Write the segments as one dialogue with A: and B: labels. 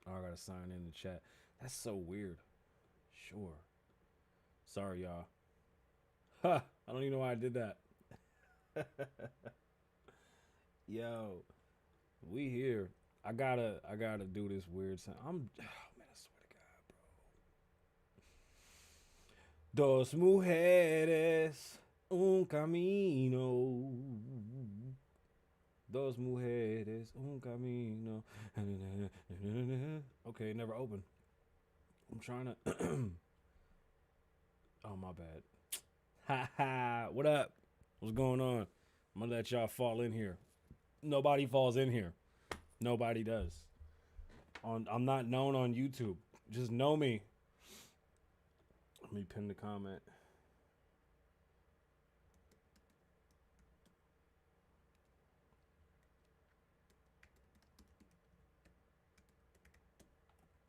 A: Oh, I gotta sign in the chat. That's so weird. Sure. Sorry, y'all. Ha! I don't even know why I did that. Yo, we here. I gotta do this weird sound. Oh man, I swear to God, bro. Dos mujeres, un camino. Dos mujeres, un camino. Okay, never open. I'm trying to. Oh, my bad. Ha ha. What up? What's going on? I'm gonna let y'all fall in here. Nobody falls in here. Nobody does. I'm not known on YouTube. Just know me. Let me pin the comment.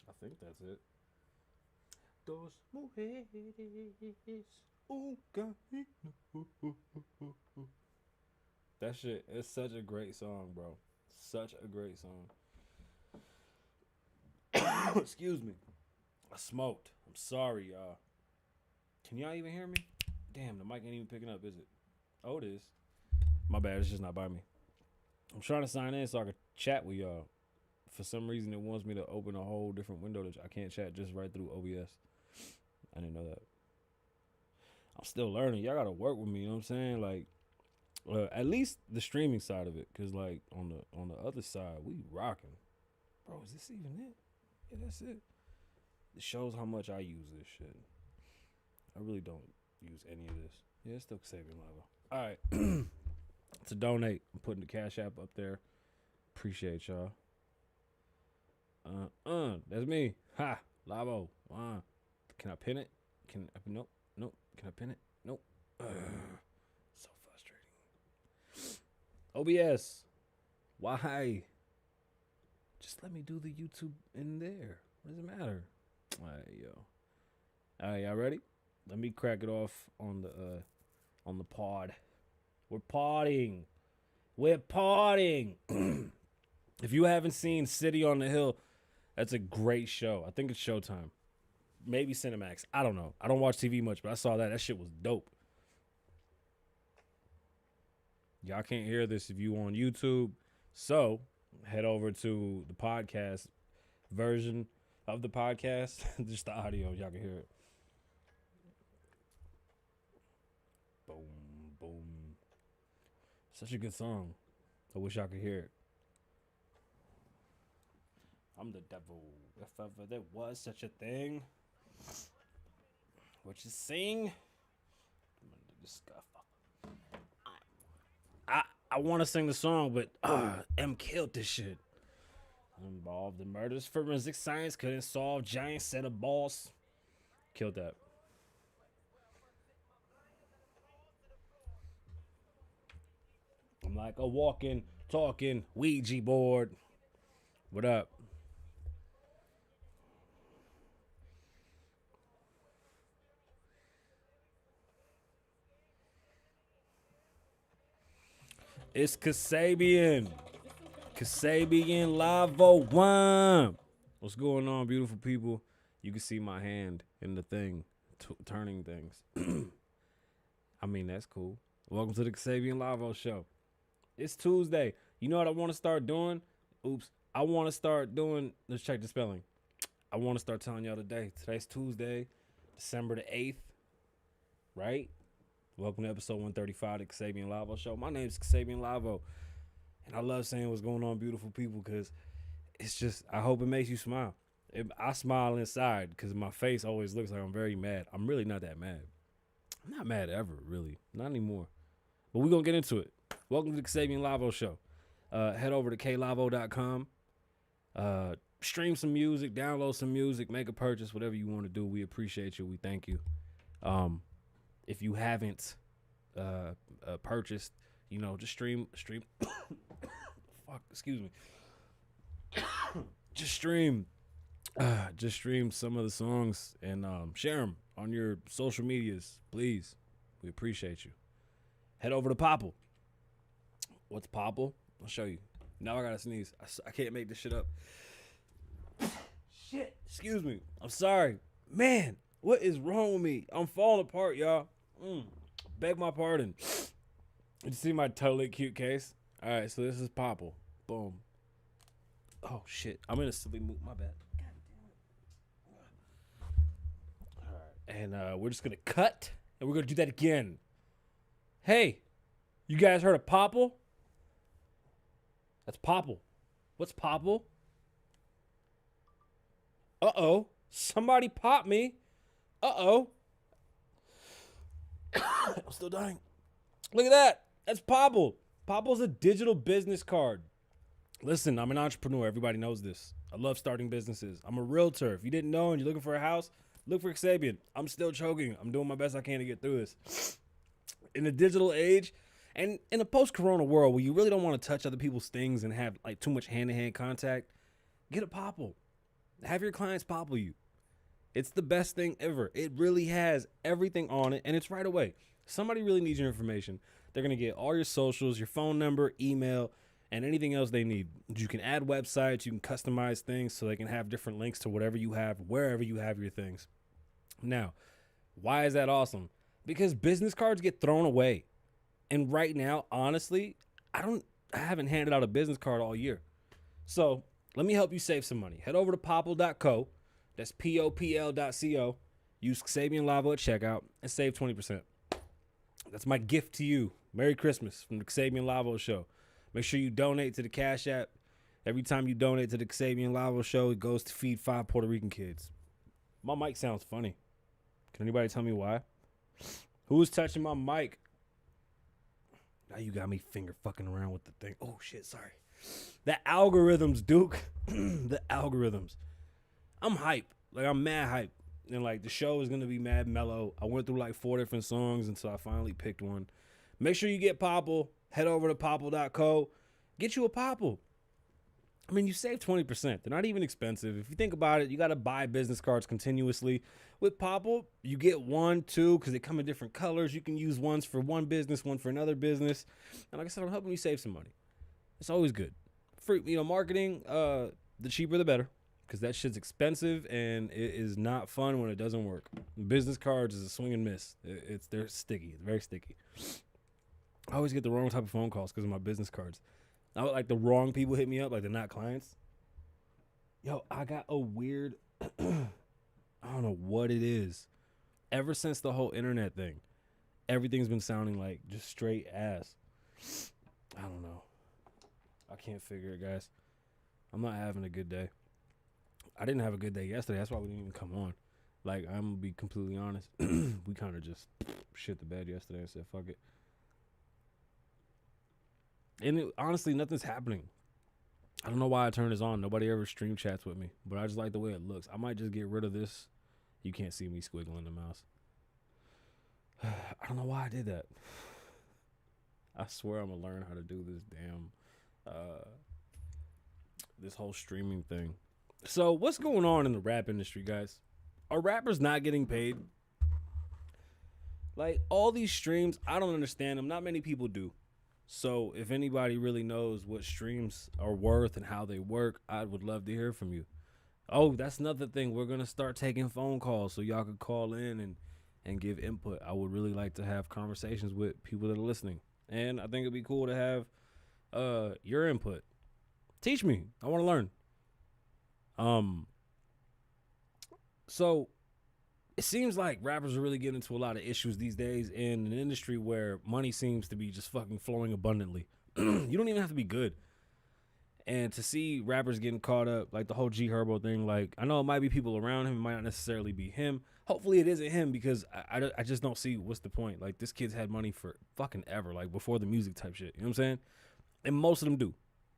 A: I think that's it. Dos mujeres, un camino. That shit, it's such a great song, bro. Such a great song. Excuse me. I smoked. I'm sorry, y'all. Can y'all even hear me? Damn, the mic ain't even picking up, is it? Oh, it is. My bad, it's just not by me. I'm trying to sign in so I can chat with y'all. For some reason, it wants me to open a whole different window that I can't chat just right through OBS. I didn't know that. I'm still learning. Y'all gotta work with me. You know what I'm saying? Like, at least the streaming side of it, cause like on the other side, we rocking. Bro, is this even it? Yeah, that's it. It shows how much I use this shit. I really don't use any of this. Yeah, it's still Kasabian Lavoe. All right. To donate, I'm putting the Cash App up there. Appreciate y'all. That's me. Ha, Lavo. Can I pin it? Nope. Can I pin it? Nope. So frustrating. OBS. Why? Just let me do the YouTube in there. What does it matter? All right, yo. All right, y'all ready? Let me crack it off on the pod. We're partying. We're partying. If you haven't seen City on the Hill, that's a great show. I think it's Showtime. Maybe Cinemax. I don't know. I don't watch TV much, but I saw that. That shit was dope. Y'all can't hear this if you on YouTube. So head over to the podcast version of the podcast. Just the audio. Y'all can hear it. Boom, boom. Such a good song. I wish I could hear it. I'm the devil. If ever there was such a thing. What you sing? I want to sing the song, but M killed this shit. Involved in murders, forensic science couldn't solve. Giant set of balls. Killed that. I'm like a walking, talking Ouija board. What up? It's Kasabian. Kasabian Lavoe Show. What's going on, beautiful people? You can see my hand in the thing, turning things. I mean, that's cool. Welcome to the Kasabian Lavoe Show. It's Tuesday. You know what I want to start doing? Oops. I want to start doing, let's check the spelling. I want to start telling y'all today. Today's Tuesday, December the 8th, right? Welcome to episode 135 of the Kasabian Lavoe Show. My name is Kasabian Lavoe, and I love saying what's going on, beautiful people, because it's just, I hope it makes you smile. I smile inside because my face always looks like I'm very mad. I'm really not that mad. I'm not mad ever, really. Not anymore. But we're going to get into it. Welcome to the Kasabian Lavoe Show. Head over to klavo.com. Stream some music, download some music, make a purchase, whatever you want to do. We appreciate you. We thank you. If you haven't purchased, you know, just stream. Fuck, excuse me. Just stream some of the songs and share them on your social medias, please. We appreciate you. Head over to Popple. What's Popple? I'll show you. Now I gotta sneeze. I can't make this shit up. Excuse me. I'm sorry. Man, what is wrong with me? I'm falling apart, y'all. Beg my pardon. You see my totally cute case? All right, so this is Popple. Boom. Oh, shit. I'm in a silly mood. My bad. God damn it. All right. And we're just going to cut, and we're going to do that again. Hey, you guys heard of Popple? That's Popple. What's Popple? Uh-oh. Somebody popped me. Uh-oh. I'm still dying. Look at that. That's Popple. Popple's a digital business card. Listen, I'm an entrepreneur. Everybody knows this. I love starting businesses. I'm a realtor. If you didn't know and you're looking for a house, look for Kasabian. I'm still choking. I'm doing my best I can to get through this. In the digital age and in a post-corona world where you really don't want to touch other people's things and have like too much hand-to-hand contact, get a Popple. Have your clients Popple you. It's the best thing ever. It really has everything on it, and it's right away. Somebody really needs your information. They're going to get all your socials, your phone number, email, and anything else they need. You can add websites. You can customize things so they can have different links to whatever you have, wherever you have your things. Now, why is that awesome? Because business cards get thrown away. And right now, honestly, I haven't handed out a business card all year. So let me help you save some money. Head over to popple.co. That's popl.co. Use Kasabian Lavoe at checkout and save 20%. That's my gift to you. Merry Christmas from the Kasabian Lavoe Show. Make sure you donate to the Cash App. Every time you donate to the Kasabian Lavoe Show, it goes to feed 5 Puerto Rican kids. My mic sounds funny. Can anybody tell me why? Who is touching my mic? Now you got me finger fucking around with the thing. Oh, shit, sorry. The algorithms, Duke. The algorithms. I'm hype. Like, I'm mad hype. And, like, the show is going to be mad mellow. I went through, like, 4 different songs until I finally picked one. Make sure you get Popple. Head over to popple.co. Get you a Popple. I mean, you save 20%. They're not even expensive. If you think about it, you got to buy business cards continuously. With Popple, you get 1, 2, because they come in different colors. You can use ones for one business, one for another business. And like I said, I'm helping you save some money. It's always good. For, marketing, the cheaper the better. Because that shit's expensive and it is not fun when it doesn't work. Business cards is a swing and miss. They're sticky. It's very sticky. I always get the wrong type of phone calls because of my business cards. Like the wrong people hit me up, like they're not clients. Yo, I got a weird, I don't know what it is. Ever since the whole internet thing, everything's been sounding like just straight ass. I don't know. I can't figure it, guys. I'm not having a good day. I didn't have a good day yesterday. That's why we didn't even come on. Like, I'm going to be completely honest. We kind of just shit the bed yesterday and said, fuck it. And honestly, nothing's happening. I don't know why I turned this on. Nobody ever stream chats with me. But I just like the way it looks. I might just get rid of this. You can't see me squiggling the mouse. I don't know why I did that. I swear I'm going to learn how to do this damn, this whole streaming thing. So what's going on in the rap industry, guys? Are rappers not getting paid? Like, all these streams, I don't understand them. Not many people do. So if anybody really knows what streams are worth and how they work, I would love to hear from you. Oh, that's another thing. We're going to start taking phone calls so y'all can call in and give input. I would really like to have conversations with people that are listening. And I think it'd be cool to have your input. Teach me. I want to learn. So it seems like rappers are really getting into a lot of issues these days in an industry where money seems to be just fucking flowing abundantly. You don't even have to be good. And to see rappers getting caught up, like the whole G Herbo thing, like, I know it might be people around him, it might not necessarily be him. Hopefully it isn't him, because I just don't see what's the point. Like, this kid's had money for fucking ever, like before the music type shit. You know what I'm saying? And most of them do.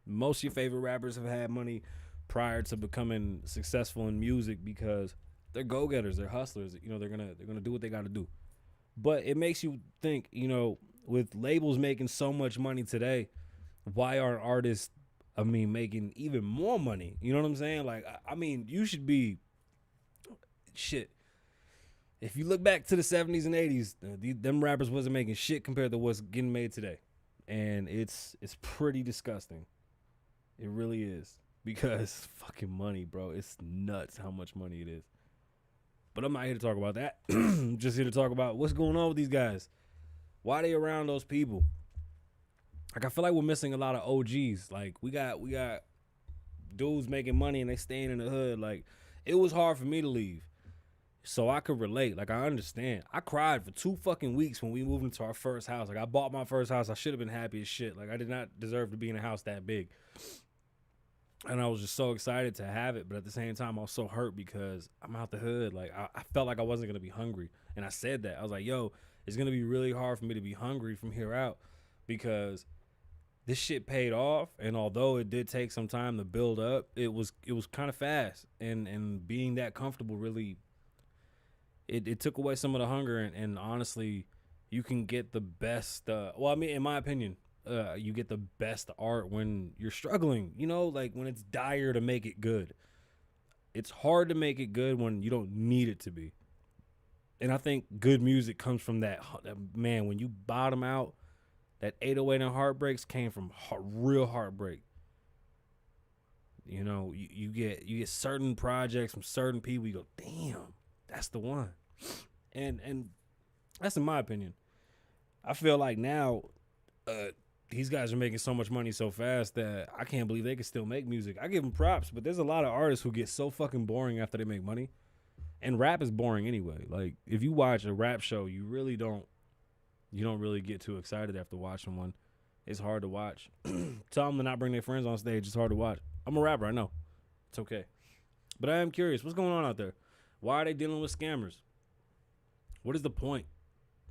A: Most of your favorite rappers have had money prior to becoming successful in music because they're go-getters, they're hustlers. You know, they're gonna do what they got to do. But it makes you think, you know, with labels making so much money today, why aren't artists, making even more money? You know what I'm saying? Like, you should be, shit. If you look back to the 70s and 80s, them rappers wasn't making shit compared to what's getting made today. And it's pretty disgusting. It really is. because fucking money, bro. It's nuts how much money it is. But I'm not here to talk about that. I'm just here to talk about what's going on with these guys. Why they around those people? Like, I feel like we're missing a lot of OGs. Like, we got dudes making money and they staying in the hood. Like, it was hard for me to leave. So I could relate. Like, I understand. I cried for 2 fucking weeks when we moved into our first house. Like, I bought my first house. I should have been happy as shit. Like, I did not deserve to be in a house that big. And I was just so excited to have it. But at the same time, I was so hurt because I'm out the hood. Like, I felt like I wasn't going to be hungry. And I said that. I was like, yo, it's going to be really hard for me to be hungry from here out because this shit paid off. And although it did take some time to build up, it was kind of fast. And being that comfortable really, it took away some of the hunger. And honestly, you can get the best, well, I mean, in my opinion, you get the best art when you're struggling, you know, like when it's dire to make it good. It's hard to make it good when you don't need it to be. And I think good music comes from that, man, when you bottom out, that 808 and Heartbreaks came from real heartbreak. You know, you get certain projects from certain people, you go, damn, that's the one. And that's in my opinion. I feel like now, these guys are making so much money so fast that I can't believe they can still make music. I give them props, but there's a lot of artists who get so fucking boring after they make money. And rap is boring anyway. Like, if you watch a rap show, you don't really get too excited after watching one. It's hard to watch. Tell them to not bring their friends on stage. It's hard to watch. I'm a rapper, I know. It's okay. But I am curious, what's going on out there? Why are they dealing with scammers? What is the point?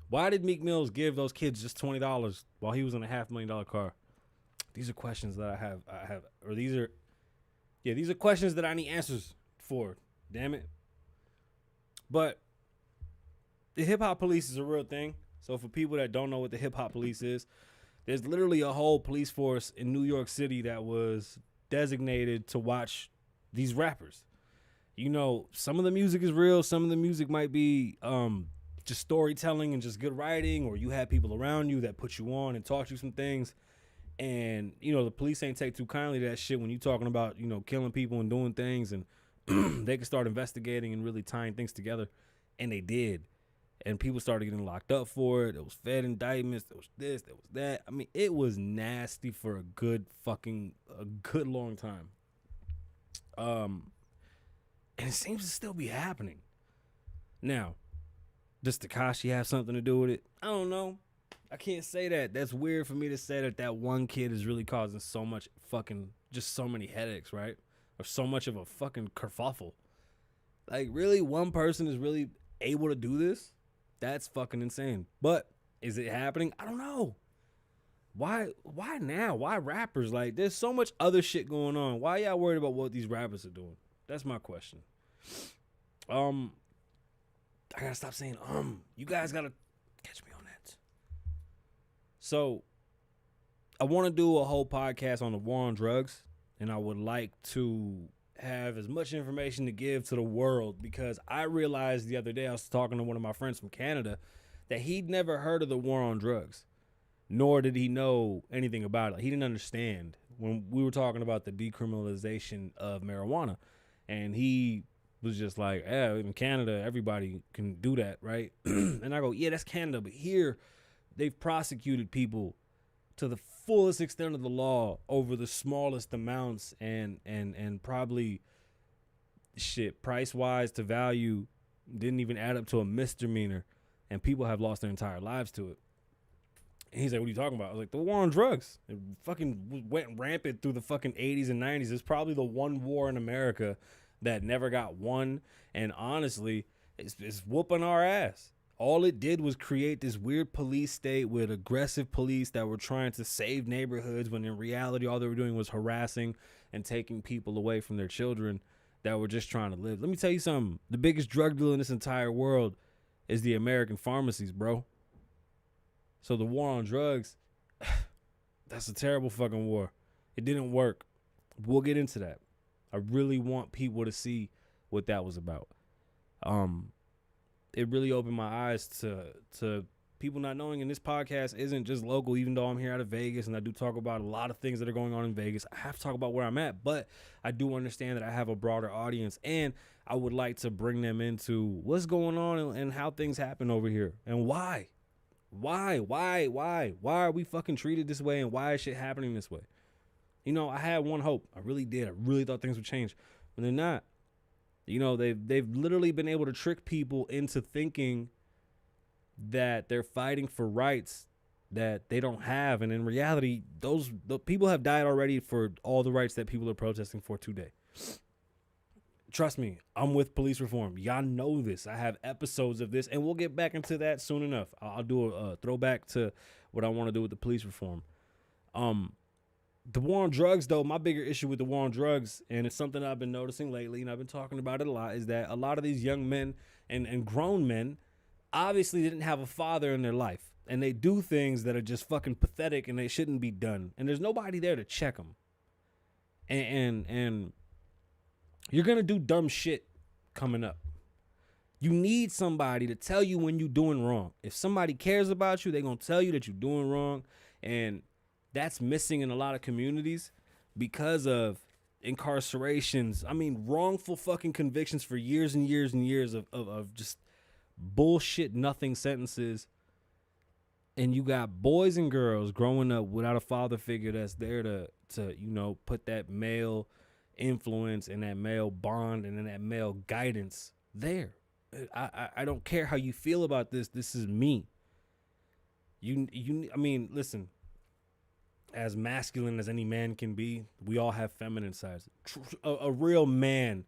A: Why did Meek Mills give those kids just $20 while he was in a $500,000 car? These are questions that I have, or these are questions that I need answers for. Damn it. But the hip hop police is a real thing. So for people that don't know what the hip hop police is, there's literally a whole police force in New York City that was designated to watch these rappers. You know, some of the music is real. Some of the music might be, just storytelling and just good writing, or you have people around you that put you on and taught you some things. And, you know, the police ain't take too kindly to that shit when you talking about, you know, killing people and doing things, and they can start investigating and really tying things together. And they did. And people started getting locked up for it. There was Fed indictments. There was this, there was that. I mean, it was nasty for a good long time. And it seems to still be happening. Now, does Tekashi have something to do with it? I don't know. I can't say that. That's weird for me to say that one kid is really causing so much just so many headaches, right? Or so much of a fucking kerfuffle. Like, really, one person is really able to do this? That's fucking insane. But is it happening? I don't know. Why now? Why rappers? Like, there's so much other shit going on. Why y'all worried about what these rappers are doing? That's my question. I gotta stop saying you guys gotta catch me on that. So I want to do a whole podcast on the war on drugs, and I would like to have as much information to give to the world, because I realized the other day, I was talking to one of my friends from Canada, that he'd never heard of the war on drugs, nor did he know anything about it. He didn't understand when we were talking about the decriminalization of marijuana, and he was just like, yeah, in Canada, everybody can do that, right? And I go, yeah, that's Canada. But here, they've prosecuted people to the fullest extent of the law over the smallest amounts, and probably, shit, price-wise to value, didn't even add up to a misdemeanor, and people have lost their entire lives to it. And he's like, what are you talking about? I was like, the war on drugs. It fucking went rampant through the fucking 80s and 90s. It's probably the one war in America that never got won, and honestly, it's whooping our ass. All it did was create this weird police state with aggressive police that were trying to save neighborhoods, when in reality, all they were doing was harassing and taking people away from their children that were just trying to live. Let me tell you something. The biggest drug dealer in this entire world is the American pharmacies, bro. So the war on drugs, that's a terrible fucking war. It didn't work. We'll get into that. I really want people to see what that was about. It really opened my eyes to people not knowing, and this podcast isn't just local, even though I'm here out of Vegas and I do talk about a lot of things that are going on in Vegas. I have to talk about where I'm at, but I do understand that I have a broader audience, and I would like to bring them into what's going on and how things happen over here and why. Why are we fucking treated this way, and why is shit happening this way? You know, I had one hope. I really did. I really thought things would change, but they're not. You know, they've literally been able to trick people into thinking that they're fighting for rights that they don't have, and in reality, the people have died already for all the rights that people are protesting for today. Trust me, I'm with police reform. Y'all know this. I have episodes of this, and we'll get back into that soon enough. I'll do a throwback to what I want to do with the police reform. The war on drugs, though, my bigger issue with the war on drugs, and it's something I've been noticing lately, and I've been talking about it a lot, is that a lot of these young men and grown men obviously didn't have a father in their life, and they do things that are just fucking pathetic, and they shouldn't be done, and there's nobody there to check them. And you're gonna do dumb shit coming up. You need somebody to tell you when you're doing wrong. If somebody cares about you, they're gonna tell you that you're doing wrong, and that's missing in a lot of communities because of incarcerations. I mean, wrongful fucking convictions for years and years and years of just bullshit nothing sentences. And you got boys and girls growing up without a father figure that's there to you know, put that male influence and that male bond and then that male guidance there. I don't care how you feel about this. This is me. I mean, listen, as masculine as any man can be, we all have feminine sides. A real man,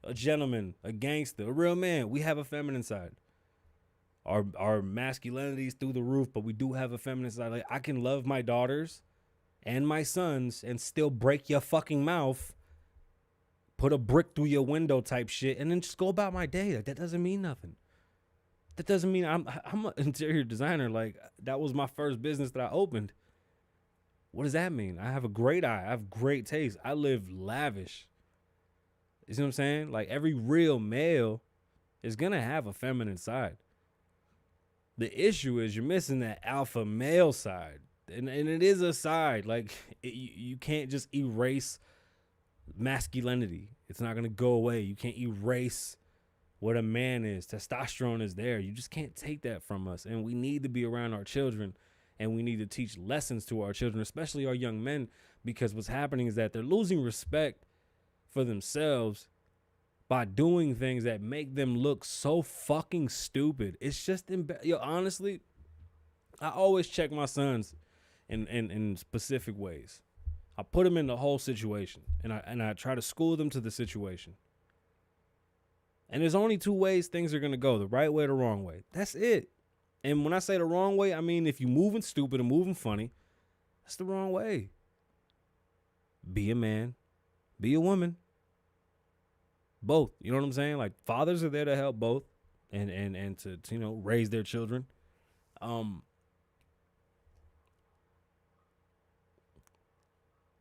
A: a gentleman, a gangster, a real man, we have a feminine side. Our masculinity is through the roof, but we do have a feminine side. Like, I can love my daughters and my sons and still break your fucking mouth, put a brick through your window type shit, and then just go about my day. Like, that doesn't mean nothing. That doesn't mean I'm an interior designer. Like, that was my first business that I opened. What does that mean? I have a great eye. I have great taste. I live lavish. You see what I'm saying? Like, every real male is going to have a feminine side. The issue is you're missing that alpha male side. And it is a side. Like, you can't just erase masculinity. It's not going to go away. You can't erase what a man is. Testosterone is there. You just can't take that from us. And we need to be around our children, and we need to teach lessons to our children, especially our young men, because what's happening is that they're losing respect for themselves by doing things that make them look so fucking stupid. It's just, honestly, I always check my sons in specific ways. I put them in the whole situation, and I try to school them to the situation. And there's only two ways things are going to go, the right way or the wrong way. That's it. And when I say the wrong way, I mean if you're moving stupid or moving funny, that's the wrong way. Be a man. Be a woman. Both. You know what I'm saying? Like, fathers are there to help both and to you know, raise their children.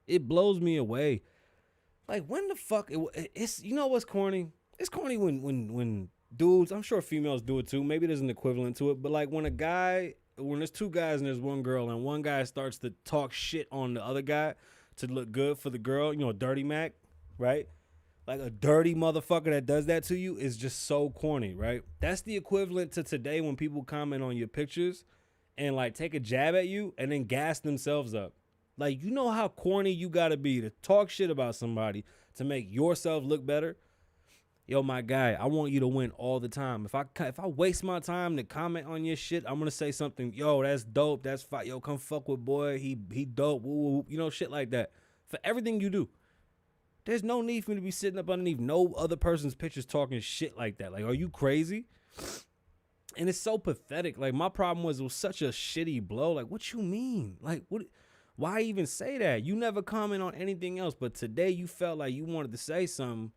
A: It blows me away. Like, when the fuck it's, you know what's corny? It's corny when dudes, I'm sure females do it too. Maybe there's an equivalent to it, but like when there's two guys and there's one girl, and one guy starts to talk shit on the other guy to look good for the girl, you know, dirty Mac, right? Like, a dirty motherfucker that does that to you is just so corny, right? That's the equivalent to today when people comment on your pictures and like take a jab at you and then gas themselves up. Like, you know how corny you gotta be to talk shit about somebody to make yourself look better? Yo, my guy, I want you to win all the time. If I waste my time to comment on your shit, I'm gonna say something. Yo, that's dope. That's fine. Yo, come fuck with boy. He dope. Woo, woo, you know, shit like that. For everything you do, there's no need for me to be sitting up underneath no other person's pictures talking shit like that. Like, are you crazy? And it's so pathetic. Like, my problem was it was such a shitty blow. Like, what you mean? Like, what? Why even say that? You never comment on anything else, but today you felt like you wanted to say something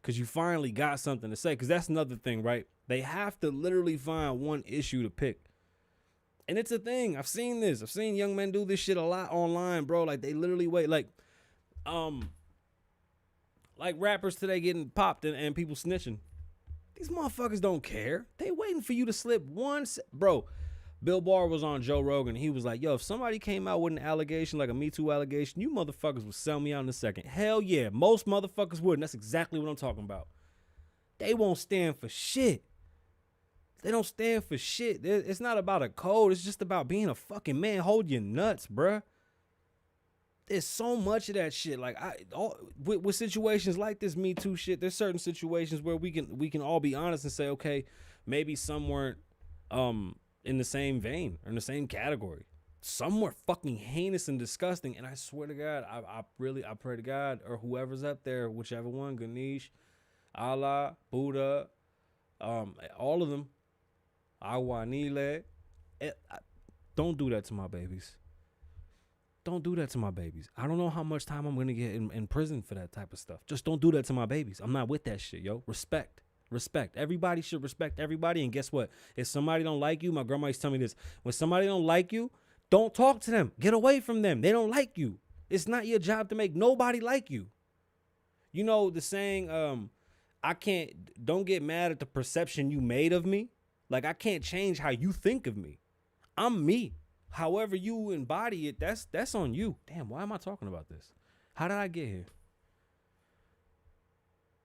A: because you finally got something to say. Because that's another thing, right? They have to literally find one issue to pick. And it's a thing. I've seen this. I've seen young men do this shit a lot online, bro. Like, they literally wait. Like rappers today getting popped and people snitching. These motherfuckers don't care. They waiting for you to slip one. Bro, Bill Barr was on Joe Rogan. He was like, yo, if somebody came out with an allegation, like a Me Too allegation, you motherfuckers would sell me out in a second. Hell yeah. Most motherfuckers would. And that's exactly what I'm talking about. They won't stand for shit. They don't stand for shit. It's not about a code. It's just about being a fucking man. Hold your nuts, bruh. There's so much of that shit. Like with situations like this Me Too shit, there's certain situations where we can all be honest and say, okay, maybe some weren't in the same vein or in the same category. Some were fucking heinous and disgusting. And I swear to God, I pray to God or whoever's up there, whichever one, Ganesh, Allah, Buddha, all of them, Awanile, don't do that to my babies. Don't do that to my babies. I don't know how much time I'm going to get in prison for that type of stuff. Just don't do that to my babies. I'm not with that shit, yo. Respect. Everybody should respect everybody. And guess what? If somebody don't like you, my grandma used to tell me this. When somebody don't like you, don't talk to them. Get away from them. They don't like you. It's not your job to make nobody like you. You know the saying, don't get mad at the perception you made of me. Like, I can't change how you think of me. I'm me. However you embody it, that's on you. Damn, why am I talking about this? How did I get here?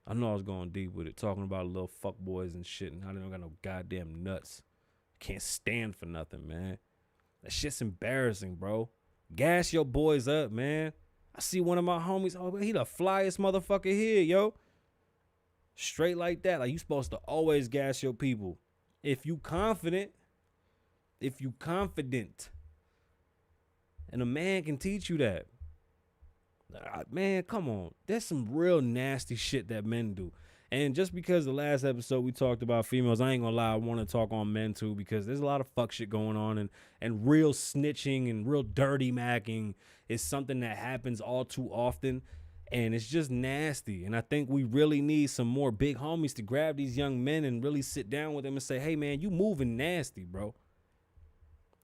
A: I know I was going deep with it, talking about little fuck boys and shit, and I don't got no goddamn nuts. Can't stand for nothing, man. That shit's embarrassing, bro. Gas your boys up, man. I see one of my homies, oh, he the flyest motherfucker here, yo. Straight like that. Like, you supposed to always gas your people. If you confident, and a man can teach you that. Man, come on. There's some real nasty shit that men do. And just because the last episode we talked about females, I ain't gonna lie, I want to talk on men too, because there's a lot of fuck shit going on, and real snitching and real dirty macking is something that happens all too often, and it's just nasty. And I think we really need some more big homies to grab these young men and really sit down with them and say, hey man, you moving nasty, bro.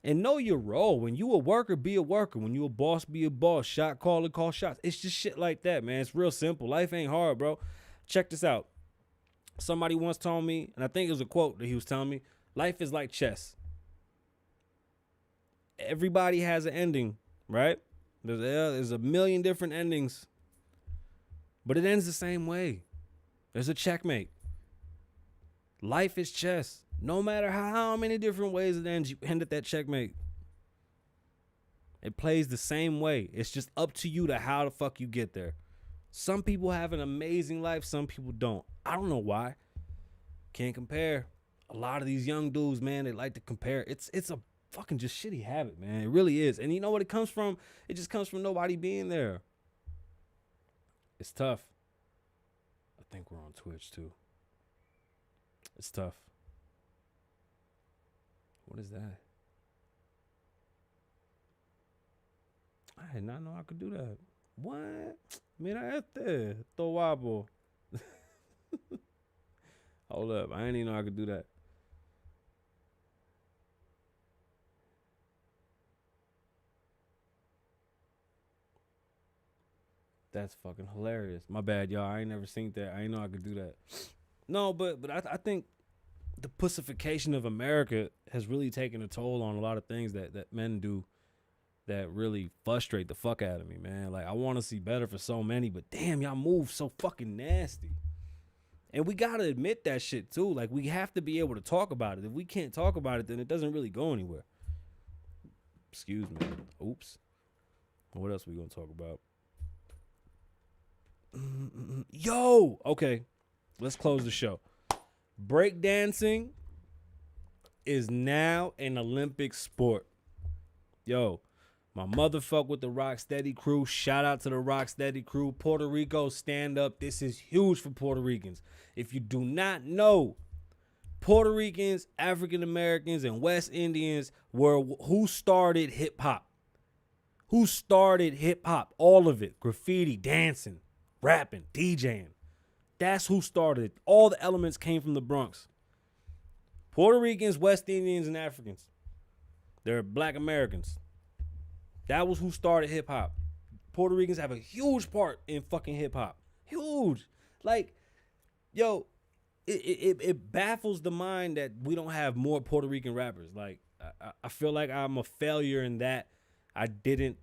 A: And know your role. When you a worker, be a worker. When you a boss, be a boss. Shot caller, call shots. It's just shit like that, man. It's real simple. Life ain't hard, bro. Check this out. Somebody once told me, and I think it was a quote that he was telling me, life is like chess. Everybody has an ending, right? There's a million different endings, but it ends the same way. There's a checkmate. Life is chess. No matter how many different ways it ends, you end at that checkmate. It plays the same way. It's just up to you to how the fuck you get there. Some people have an amazing life. Some people don't. I don't know why. Can't compare. A lot of these young dudes, man, they like to compare. It's a fucking just shitty habit, man. It really is. And you know what it comes from? It just comes from nobody being there. It's tough. I think we're on Twitch too. It's tough. What is that? I did not know I could do that. What? Mira este. Todo guapo. Hold up. I didn't even know I could do that. That's fucking hilarious. My bad, y'all. I ain't never seen that. I ain't know I could do that. No, but I think the pussification of America has really taken a toll on a lot of things that men do that really frustrate the fuck out of me, man. Like, I want to see better for so many, but damn, y'all move so fucking nasty. And we got to admit that shit too. Like, we have to be able to talk about it. If we can't talk about it, then it doesn't really go anywhere. Excuse me. Oops. What else we going to talk about? Yo! Okay. Let's close the show. Breakdancing is now an Olympic sport. Yo, my motherfucker with the Rocksteady crew. Shout out to the Rocksteady crew. Puerto Rico, stand up. This is huge for Puerto Ricans. If you do not know, Puerto Ricans, African Americans, and West Indians were who started hip hop. Who started hip hop? All of it. Graffiti, dancing, rapping, DJing. That's who started it. All the elements came from the Bronx. Puerto Ricans, West Indians, and Africans. They're Black Americans. That was who started hip hop. Puerto Ricans have a huge part in fucking hip hop. Huge. Like, it baffles the mind that we don't have more Puerto Rican rappers. Like, I feel like I'm a failure in that I didn't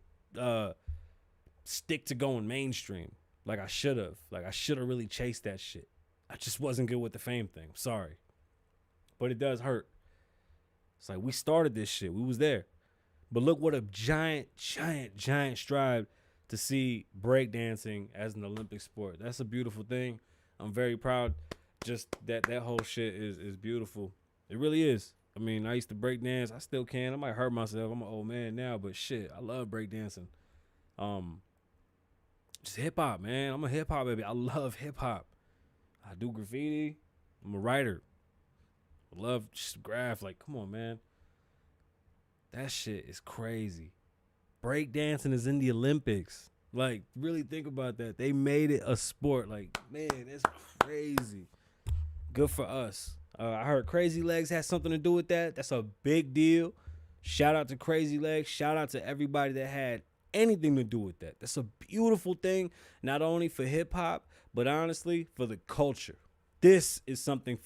A: stick to going mainstream like I should have. Like I should have really chased that shit. I just wasn't good with the fame thing. Sorry. But it does hurt. It's like we started this shit. We was there. But look what a giant stride to see breakdancing as an Olympic sport. That's a beautiful thing. I'm very proud. Just that whole shit is beautiful. It really is. I mean, I used to breakdance. I still can. I might hurt myself. I'm an old man now, but shit, I love breakdancing. Just hip hop, man. I'm a hip hop baby. I love hip hop. I do graffiti. I'm a writer. I love just graph. Like, come on, man. That shit is crazy. Breakdancing is in the Olympics. Like, really think about that. They made it a sport. Like, man, that's crazy. Good for us. I heard Crazy Legs had something to do with that. That's a big deal. Shout out to Crazy Legs. Shout out to everybody that had anything to do with that. That's a beautiful thing, not only for hip hop, but honestly for the culture. This is something